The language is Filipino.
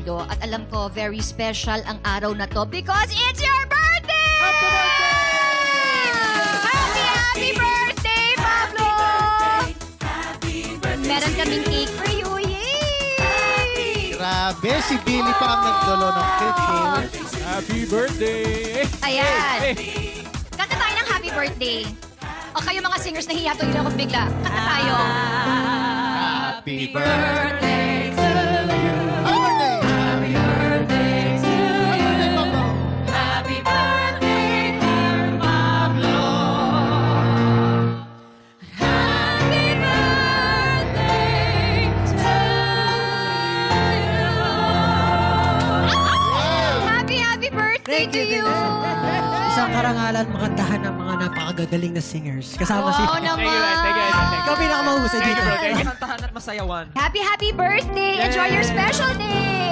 Pablo. At alam ko, very special ang araw na to because it's your birthday! Happy birthday! Happy birthday, Pablo! Meron kaming cake for you. Yay! Grabe, si Billy pa ang nagdolo ng cake. Happy birthday! Ayan. Kanta tayo ng happy birthday. O kayo mga singers, nahiya to, ako bigla. Kanta tayo. Happy birthday to you. Happy birthday to you. Happy birthday, dear Pablo. Happy birthday to you. Happy birthday to you. Isang karangalan makantahan ng mga napakagagaling na singers. Kasama si... Oo naman. Ikaw pinakamahusay dito. Thank you, bro. Thank you. Kantahan at masayawan. Happy birthday. Enjoy your special day.